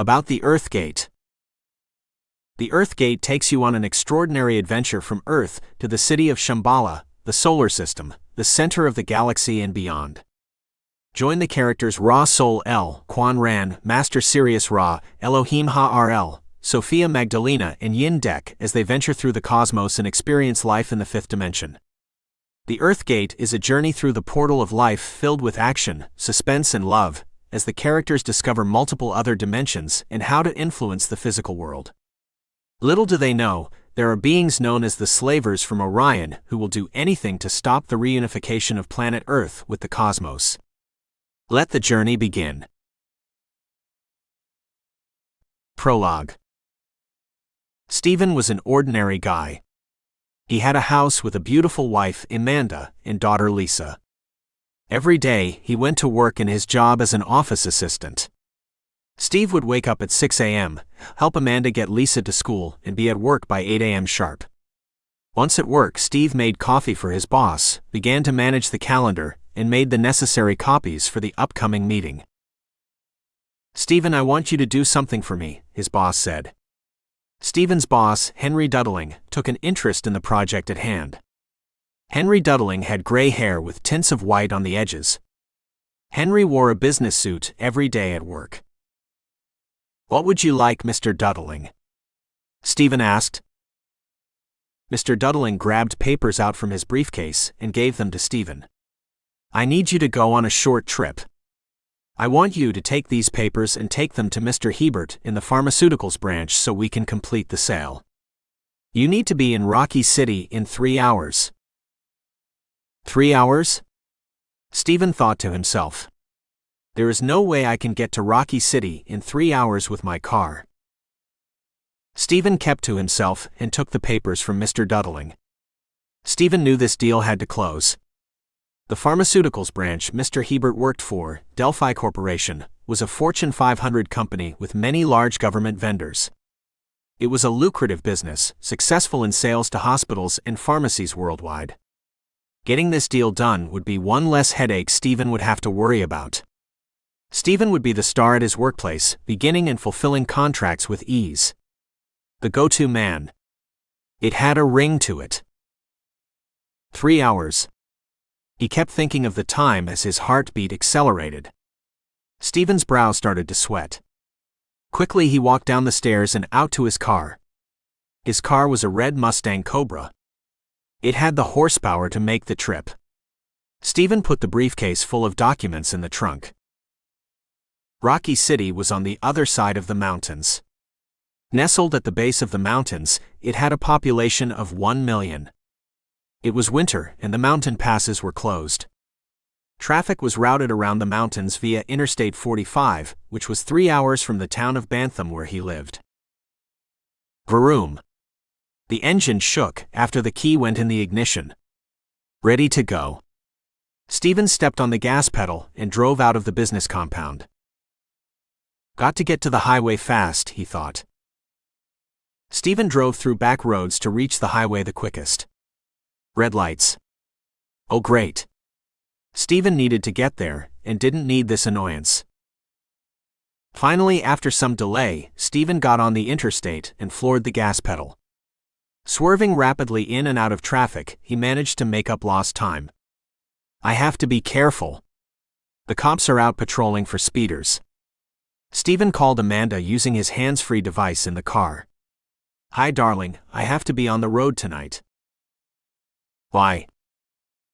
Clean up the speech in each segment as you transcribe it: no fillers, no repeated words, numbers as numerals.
About the Earth Gate. The Earth Gate takes you on an extraordinary adventure from Earth to the City of Shambhala, the solar system, the center of the galaxy and beyond. Join the characters Ra-Sol-El, Qan Rahn, Master Sirius-Ra, Elohim Ha-ar-El, Sophia, Magdelena, and Yin-Dek as they venture through the cosmos and experience life in the fifth dimension. The Earth Gate is a journey through the portal of life filled with action, suspense, and love, as the characters discover multiple other dimensions and how to influence the physical world. Little do they know, there are beings known as the Slavers from Orion who will do anything to stop the reunification of planet Earth with the cosmos. Let the journey begin. Prologue. Stephen was an ordinary guy. He had a house with a beautiful wife, Amanda, and daughter, Lisa. Every day, he went to work in his job as an office assistant. Steve would wake up at 6 a.m., help Amanda get Lisa to school, and be at work by 8 a.m. sharp. Once at work, Steve made coffee for his boss, began to manage the calendar, and made the necessary copies for the upcoming meeting. "Stephen, I want you to do something for me," his boss said. Stephen's boss, Henry Duddling, took an interest in the project at hand. Henry Duddling had gray hair with tints of white on the edges. Henry wore a business suit every day at work. "What would you like, Mr. Duddling?" Stephen asked. Mr. Duddling grabbed papers out from his briefcase and gave them to Stephen. "I need you to go on a short trip. I want you to take these papers and take them to Mr. Hebert in the pharmaceuticals branch so we can complete the sale. You need to be in Rocky City in 3 hours. 3 hours? Stephen thought to himself. There is no way I can get to Rocky City in 3 hours with my car. Stephen kept to himself and took the papers from Mr. Duddling. Stephen knew this deal had to close. The pharmaceuticals branch Mr. Hebert worked for, Delphi Corporation, was a Fortune 500 company with many large government vendors. It was a lucrative business, successful in sales to hospitals and pharmacies worldwide. Getting this deal done would be one less headache Stephen would have to worry about. Stephen would be the star at his workplace, beginning and fulfilling contracts with ease. The go-to man. It had a ring to it. 3 hours. He kept thinking of the time as his heartbeat accelerated. Stephen's brow started to sweat. Quickly he walked down the stairs and out to his car. His car was a red Mustang Cobra. It had the horsepower to make the trip. Stephen put the briefcase full of documents in the trunk. Rocky City was on the other side of the mountains. Nestled at the base of the mountains, it had a population of 1 million. It was winter and the mountain passes were closed. Traffic was routed around the mountains via Interstate 45, which was 3 hours from the town of Bantham where he lived. Vroom. The engine shook after the key went in the ignition. Ready to go. Stephen stepped on the gas pedal and drove out of the business compound. Got to get to the highway fast, he thought. Stephen drove through back roads to reach the highway the quickest. Red lights. Oh great. Stephen needed to get there, and didn't need this annoyance. Finally, after some delay, Stephen got on the interstate and floored the gas pedal. Swerving rapidly in and out of traffic, he managed to make up lost time. I have to be careful. The cops are out patrolling for speeders. Stephen called Amanda using his hands-free device in the car. Hi darling, I have to be on the road tonight. Why?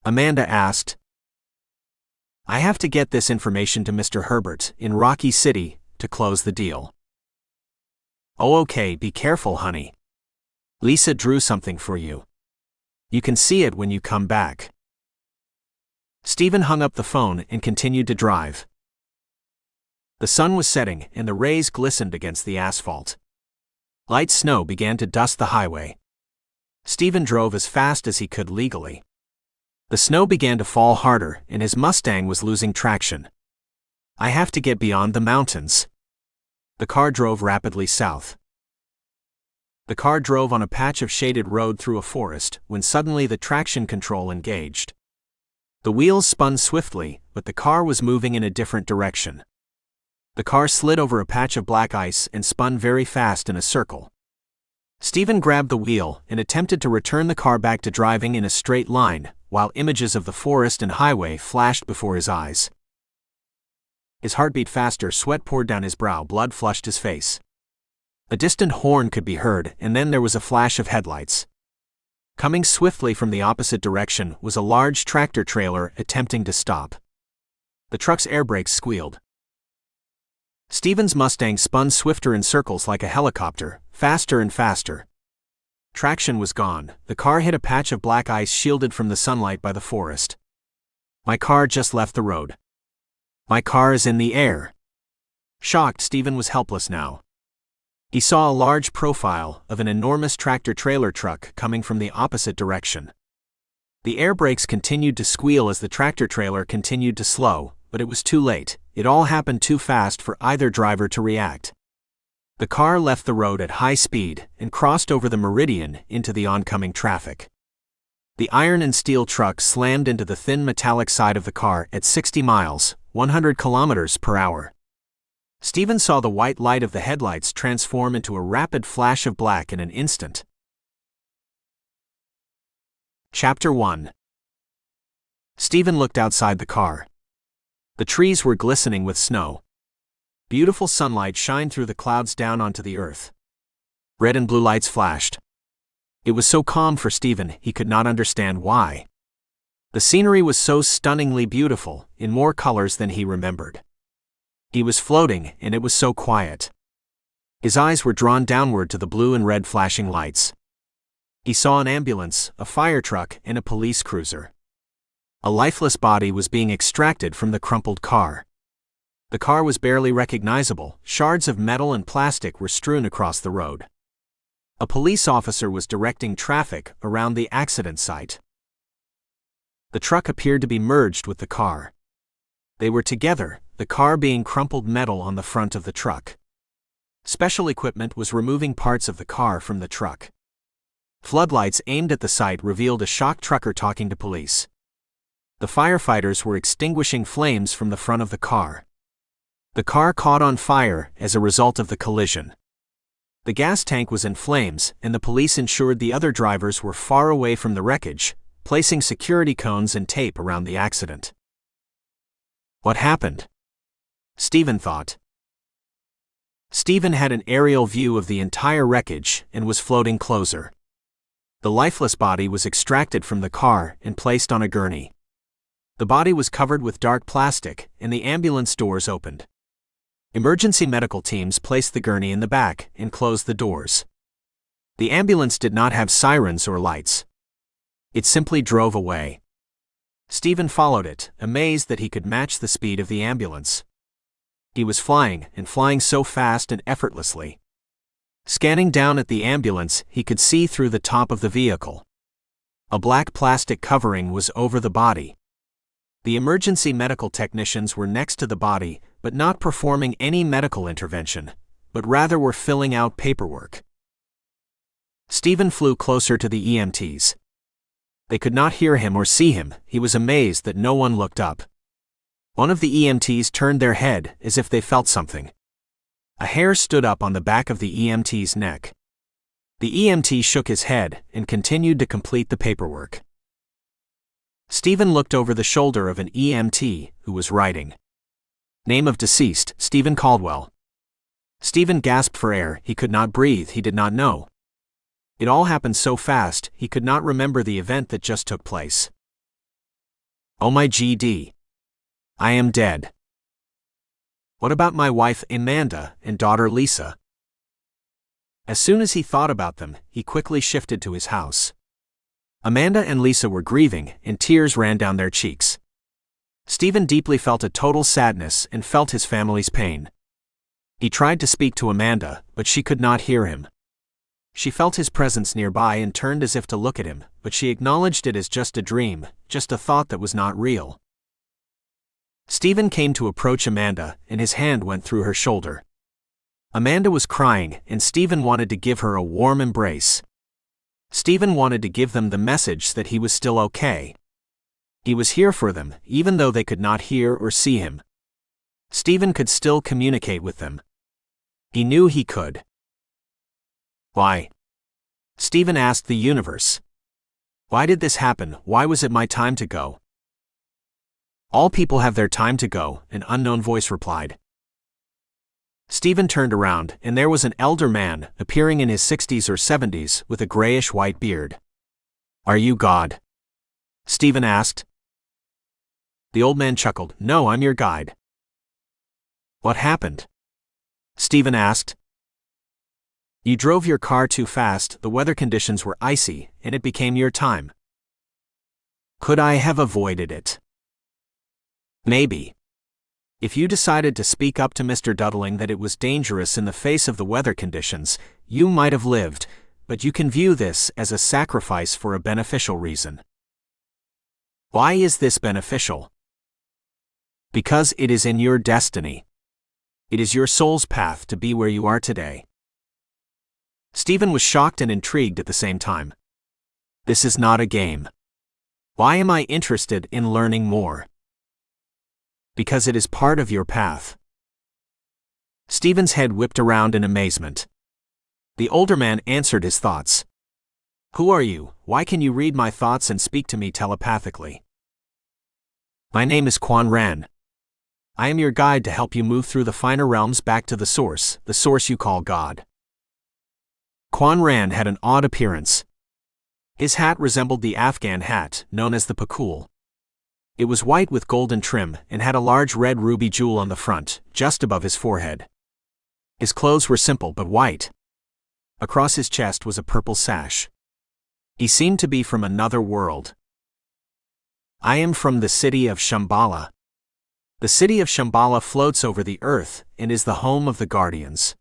Amanda asked. I have to get this information to Mr. Herbert in Rocky City to close the deal. Oh okay, be careful honey. Lisa drew something for you. You can see it when you come back. Stephen hung up the phone and continued to drive. The sun was setting and the rays glistened against the asphalt. Light snow began to dust the highway. Stephen drove as fast as he could legally. The snow began to fall harder and his Mustang was losing traction. I have to get beyond the mountains. The car drove rapidly south. The car drove on a patch of shaded road through a forest when suddenly the traction control engaged. The wheels spun swiftly, but the car was moving in a different direction. The car slid over a patch of black ice and spun very fast in a circle. Stephen grabbed the wheel and attempted to return the car back to driving in a straight line, while images of the forest and highway flashed before his eyes. His heart beat faster, sweat poured down his brow, blood flushed his face. A distant horn could be heard, and then there was a flash of headlights. Coming swiftly from the opposite direction was a large tractor-trailer attempting to stop. The truck's air brakes squealed. Stephen's Mustang spun swifter in circles like a helicopter, faster and faster. Traction was gone. The car hit a patch of black ice shielded from the sunlight by the forest. My car just left the road. My car is in the air. Shocked, Stephen was helpless now. He saw a large profile of an enormous tractor-trailer truck coming from the opposite direction. The air brakes continued to squeal as the tractor-trailer continued to slow, but it was too late. It all happened too fast for either driver to react. The car left the road at high speed and crossed over the meridian into the oncoming traffic. The iron and steel truck slammed into the thin metallic side of the car at 60 miles, 100 kilometers per hour. Stephen saw the white light of the headlights transform into a rapid flash of black in an instant. Chapter 1. Stephen looked outside the car. The trees were glistening with snow. Beautiful sunlight shined through the clouds down onto the earth. Red and blue lights flashed. It was so calm for Stephen, he could not understand why. The scenery was so stunningly beautiful, in more colors than he remembered. He was floating, and it was so quiet. His eyes were drawn downward to the blue and red flashing lights. He saw an ambulance, a fire truck, and a police cruiser. A lifeless body was being extracted from the crumpled car. The car was barely recognizable. Shards of metal and plastic were strewn across the road. A police officer was directing traffic around the accident site. The truck appeared to be merged with the car. They were together, the car being crumpled metal on the front of the truck. Special equipment was removing parts of the car from the truck. Floodlights aimed at the site revealed a shocked trucker talking to police. The firefighters were extinguishing flames from the front of the car. The car caught on fire as a result of the collision. The gas tank was in flames, and the police ensured the other drivers were far away from the wreckage, placing security cones and tape around the accident. What happened? Stephen thought. Stephen had an aerial view of the entire wreckage and was floating closer. The lifeless body was extracted from the car and placed on a gurney. The body was covered with dark plastic, and the ambulance doors opened. Emergency medical teams placed the gurney in the back and closed the doors. The ambulance did not have sirens or lights. It simply drove away. Stephen followed it, amazed that he could match the speed of the ambulance. He was flying, and flying so fast and effortlessly. Scanning down at the ambulance, he could see through the top of the vehicle. A black plastic covering was over the body. The emergency medical technicians were next to the body, but not performing any medical intervention, but rather were filling out paperwork. Stephen flew closer to the EMTs. They could not hear him or see him. He was amazed that no one looked up. One of the EMTs turned their head as if they felt something. A hair stood up on the back of the EMT's neck. The EMT shook his head and continued to complete the paperwork. Stephen looked over the shoulder of an EMT who was writing. Name of deceased, Stephen Caldwell. Stephen gasped for air. He could not breathe. He did not know. It all happened so fast, he could not remember the event that just took place. Oh my GD. I am dead. What about my wife Amanda and daughter Lisa? As soon as he thought about them, he quickly shifted to his house. Amanda and Lisa were grieving, and tears ran down their cheeks. Stephen deeply felt a total sadness and felt his family's pain. He tried to speak to Amanda, but she could not hear him. She felt his presence nearby and turned as if to look at him, but she acknowledged it as just a dream, just a thought that was not real. Stephen came to approach Amanda, and his hand went through her shoulder. Amanda was crying, and Stephen wanted to give her a warm embrace. Stephen wanted to give them the message that he was still okay. He was here for them, even though they could not hear or see him. Stephen could still communicate with them. He knew he could. Why? Stephen asked the universe. Why did this happen? Why was it my time to go? All people have their time to go, an unknown voice replied. Stephen turned around, and there was an elder man, appearing in his 60s or 70s, with a grayish-white beard. Are you God? Stephen asked. The old man chuckled. No, I'm your guide. What happened? Stephen asked. You drove your car too fast, the weather conditions were icy, and it became your time. Could I have avoided it? Maybe. If you decided to speak up to Mr. Duddling that it was dangerous in the face of the weather conditions, you might have lived, but you can view this as a sacrifice for a beneficial reason. Why is this beneficial? Because it is in your destiny. It is your soul's path to be where you are today. Stephen was shocked and intrigued at the same time. This is not a game. Why am I interested in learning more? Because it is part of your path. Stephen's head whipped around in amazement. The older man answered his thoughts. Who are you? Why can you read my thoughts and speak to me telepathically? My name is Qan Rahn. I am your guide to help you move through the finer realms back to the source you call God. Qan Rahn had an odd appearance. His hat resembled the Afghan hat, known as the pakul. It was white with golden trim and had a large red ruby jewel on the front, just above his forehead. His clothes were simple but white. Across his chest was a purple sash. He seemed to be from another world. I am from the City of Shamballa. The City of Shamballa floats over the earth and is the home of the Guardians.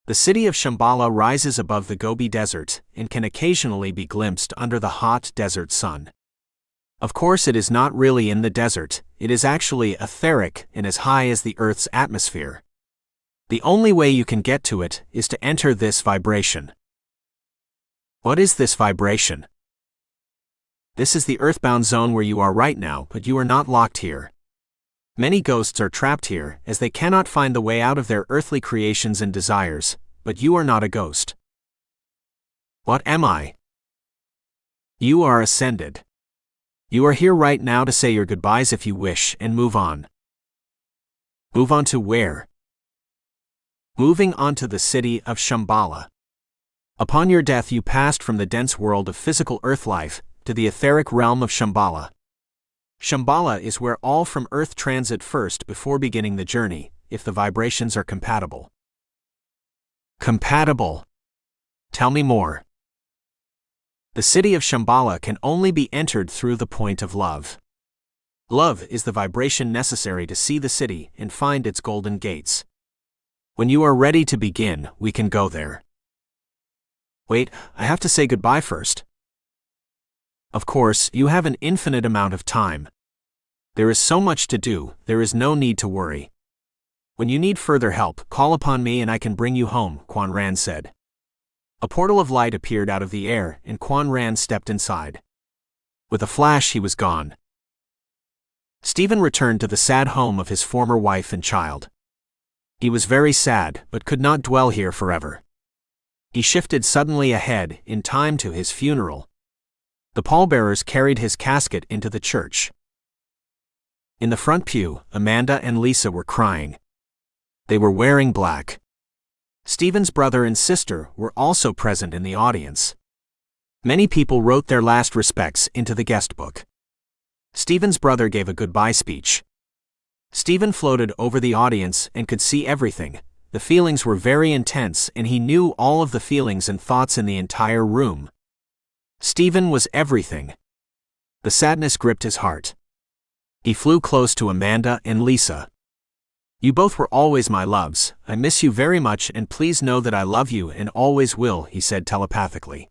The City of Shamballa rises above the Gobi Desert and can occasionally be glimpsed under the hot desert sun. Of course, it is not really in the desert, it is actually etheric and as high as the Earth's atmosphere. The only way you can get to it is to enter this vibration. What is this vibration? This is the earthbound zone where you are right now, but you are not locked here. Many ghosts are trapped here, as they cannot find the way out of their earthly creations and desires, but you are not a ghost. What am I? You are ascended. You are here right now to say your goodbyes if you wish and move on. Move on to where? Moving on to the City of Shambhala. Upon your death you passed from the dense world of physical earth life to the etheric realm of Shambhala. Shambhala is where all from Earth transit first before beginning the journey, if the vibrations are compatible. Compatible? Tell me more. The City of Shambhala can only be entered through the point of love. Love is the vibration necessary to see the city and find its golden gates. When you are ready to begin, we can go there. Wait, I have to say goodbye first. Of course, you have an infinite amount of time. There is so much to do, there is no need to worry. When you need further help, call upon me and I can bring you home, Qan Rahn said. A portal of light appeared out of the air, and Qan Rahn stepped inside. With a flash he was gone. Stephen returned to the sad home of his former wife and child. He was very sad, but could not dwell here forever. He shifted suddenly ahead, in time to his funeral. The pallbearers carried his casket into the church. In the front pew, Amanda and Lisa were crying. They were wearing black. Stephen's brother and sister were also present in the audience. Many people wrote their last respects into the guest book. Stephen's brother gave a goodbye speech. Stephen floated over the audience and could see everything. The feelings were very intense and he knew all of the feelings and thoughts in the entire room. Stephen was everything. The sadness gripped his heart. He flew close to Amanda and Lisa. You both were always my loves. I miss you very much and please know that I love you and always will, he said telepathically.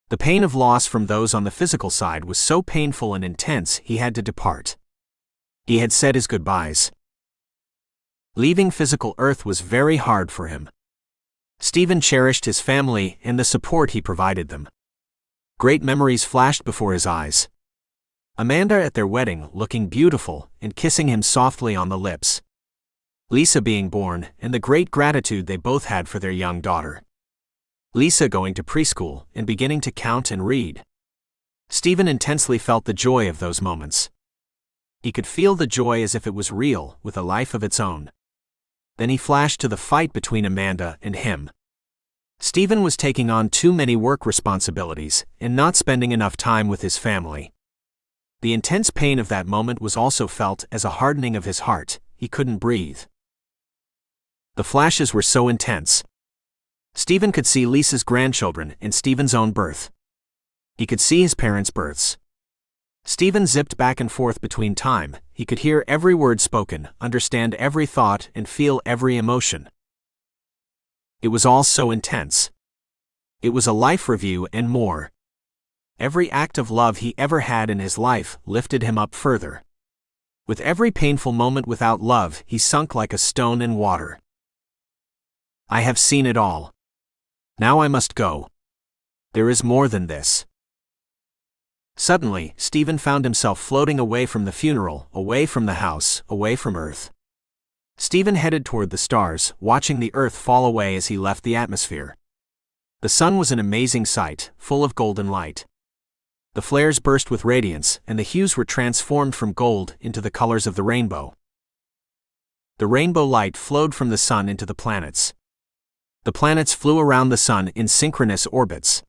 The pain of loss from those on the physical side was so painful and intense he had to depart. He had said his goodbyes. Leaving physical Earth was very hard for him. Stephen cherished his family and the support he provided them. Great memories flashed before his eyes. Amanda at their wedding, looking beautiful and kissing him softly on the lips. Lisa being born, and the great gratitude they both had for their young daughter. Lisa going to preschool and beginning to count and read. Stephen intensely felt the joy of those moments. He could feel the joy as if it was real, with a life of its own. Then he flashed to the fight between Amanda and him. Stephen was taking on too many work responsibilities and not spending enough time with his family. The intense pain of that moment was also felt as a hardening of his heart. He couldn't breathe. The flashes were so intense. Stephen could see Lisa's grandchildren and Stephen's own birth. He could see his parents' births. Stephen zipped back and forth between time. He could hear every word spoken, understand every thought, and feel every emotion. It was all so intense. It was a life review and more. Every act of love he ever had in his life lifted him up further. With every painful moment without love, he sunk like a stone in water. I have seen it all. Now I must go. There is more than this. Suddenly, Stephen found himself floating away from the funeral, away from the house, away from Earth. Stephen headed toward the stars, watching the Earth fall away as he left the atmosphere. The sun was an amazing sight, full of golden light. The flares burst with radiance, and the hues were transformed from gold into the colors of the rainbow. The rainbow light flowed from the sun into the planets. The planets flew around the sun in synchronous orbits.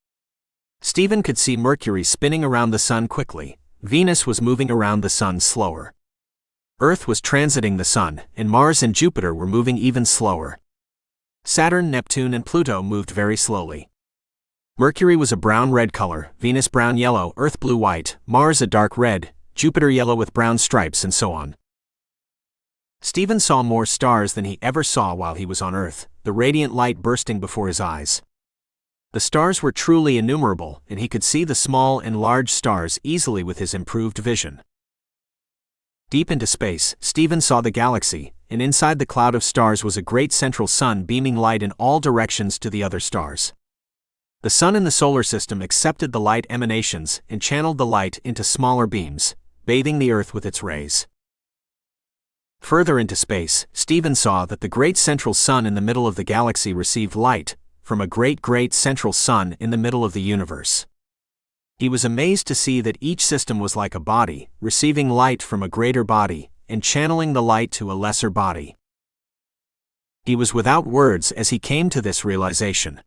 Stephen could see Mercury spinning around the sun quickly. Venus was moving around the sun slower. Earth was transiting the sun, and Mars and Jupiter were moving even slower. Saturn, Neptune, and Pluto moved very slowly. Mercury was a brown-red color, Venus brown-yellow, Earth blue-white, Mars a dark red, Jupiter yellow with brown stripes, and so on. Stephen saw more stars than he ever saw while he was on Earth, the radiant light bursting before his eyes. The stars were truly innumerable, and he could see the small and large stars easily with his improved vision. Deep into space, Stephen saw the galaxy, and inside the cloud of stars was a great central sun beaming light in all directions to the other stars. The sun in the solar system accepted the light emanations and channeled the light into smaller beams, bathing the Earth with its rays. Further into space, Stephen saw that the great central sun in the middle of the galaxy received light from a great central sun in the middle of the universe. He was amazed to see that each system was like a body, receiving light from a greater body, and channeling the light to a lesser body. He was without words as he came to this realization.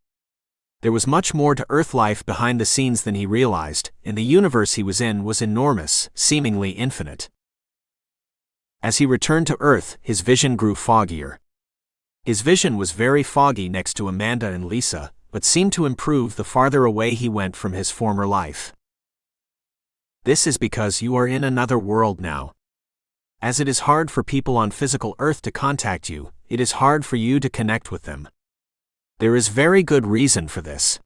There was much more to Earth life behind the scenes than he realized, and the universe he was in was enormous, seemingly infinite. As he returned to Earth, his vision grew foggier. His vision was very foggy next to Amanda and Lisa, but seemed to improve the farther away he went from his former life. This is because you are in another world now. As it is hard for people on physical Earth to contact you, it is hard for you to connect with them. There is very good reason for this.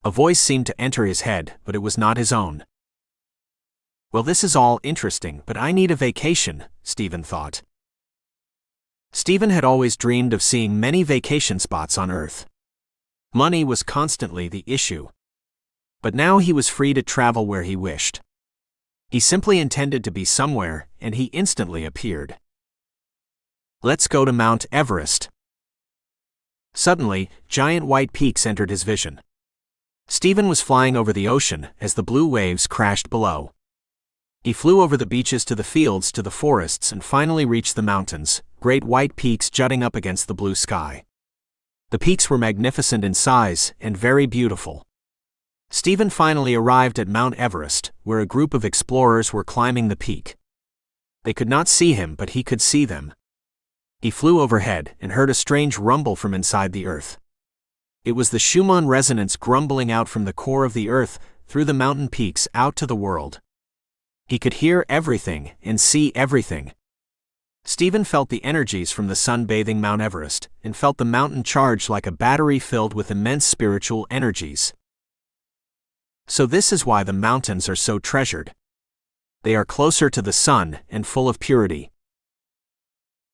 A voice seemed to enter his head, but it was not his own. Well, this is all interesting, but I need a vacation, Stephen thought. Stephen had always dreamed of seeing many vacation spots on Earth. Money was constantly the issue. But now he was free to travel where he wished. He simply intended to be somewhere, and he instantly appeared. Let's go to Mount Everest. Suddenly, giant white peaks entered his vision. Stephen was flying over the ocean as the blue waves crashed below. He flew over the beaches to the fields to the forests and finally reached the mountains, great white peaks jutting up against the blue sky. The peaks were magnificent in size and very beautiful. Stephen finally arrived at Mount Everest, where a group of explorers were climbing the peak. They could not see him, but he could see them. He flew overhead and heard a strange rumble from inside the Earth. It was the Schumann resonance grumbling out from the core of the Earth, through the mountain peaks out to the world. He could hear everything and see everything. Stephen felt the energies from the sun bathing Mount Everest, and felt the mountain charged like a battery filled with immense spiritual energies. So this is why the mountains are so treasured. They are closer to the sun and full of purity.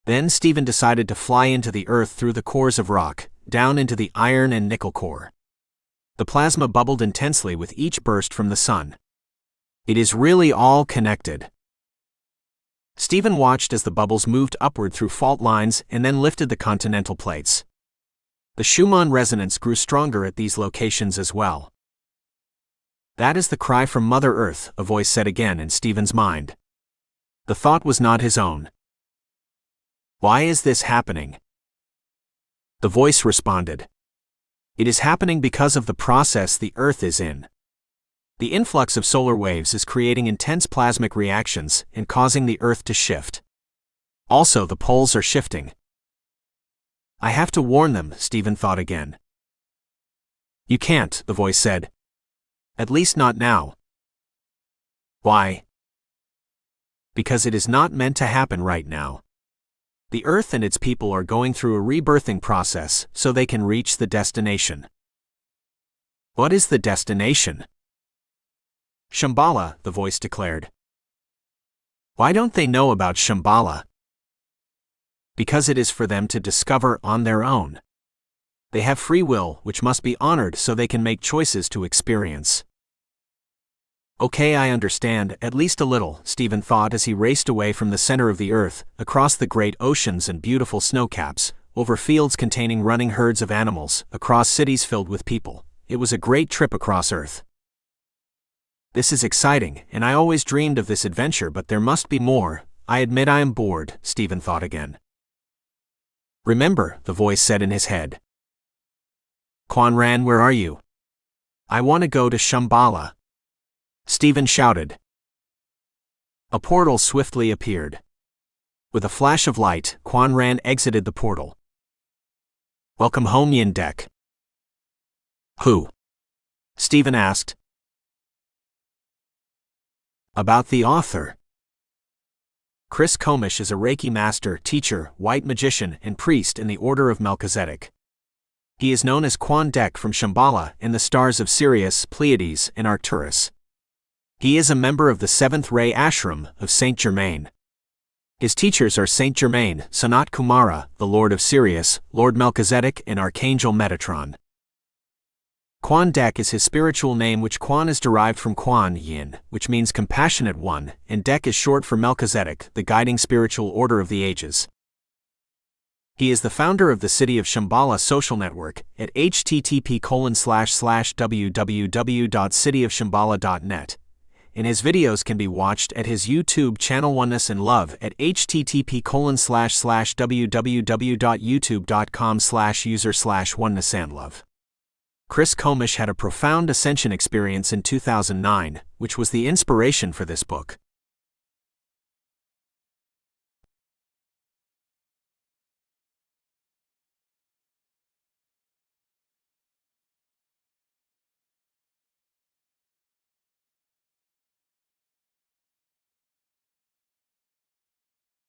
Then Stephen decided to fly into the Earth through the cores of rock, down into the iron and nickel core. The plasma bubbled intensely with each burst from the sun. It is really all connected. Stephen watched as the bubbles moved upward through fault lines and then lifted the continental plates. The Schumann resonance grew stronger at these locations as well. That is the cry from Mother Earth, a voice said again in Stephen's mind. The thought was not his own. Why is this happening? The voice responded. It is happening because of the process the Earth is in. The influx of solar waves is creating intense plasmic reactions and causing the Earth to shift. Also, the poles are shifting. I have to warn them, Stephen thought again. You can't, the voice said. At least not now. Why? Because it is not meant to happen right now. The Earth and its people are going through a rebirthing process so they can reach the destination. What is the destination? Shambhala, the voice declared. Why don't they know about Shambhala? Because it is for them to discover on their own. They have free will, which must be honored so they can make choices to experience. Okay, I understand, at least a little, Stephen thought as he raced away from the center of the Earth, across the great oceans and beautiful snowcaps, over fields containing running herds of animals, across cities filled with people. It was a great trip across Earth. This is exciting, and I always dreamed of this adventure, but there must be more. I admit I am bored, Stephen thought again. Remember, the voice said in his head. Qan Rahn, where are you? I want to go to Shambhala. Stephen shouted. A portal swiftly appeared. With a flash of light, Qan Rahn exited the portal. Welcome home, Yin Dek. Who? Stephen asked. About the author. Chris Komish is a Reiki master, teacher, white magician, and priest in the Order of Melchizedek. He is known as Qan Dek from Shambhala and the stars of Sirius, Pleiades, and Arcturus. He is a member of the 7th Ray Ashram of Saint Germain. His teachers are Saint Germain, Sanat Kumara, the Lord of Sirius, Lord Melchizedek, and Archangel Metatron. Qan Dek is his spiritual name, which Qan is derived from Quan Yin, which means compassionate one, and Dek is short for Melchizedek, the guiding spiritual order of the ages. He is the founder of the City of Shamballa social network at http://www.cityofshamballa.net. And his videos can be watched at his YouTube channel Oneness and Love at http://www.youtube.com/user/onenessandlove. Chris Komish had a profound ascension experience in 2009, which was the inspiration for this book.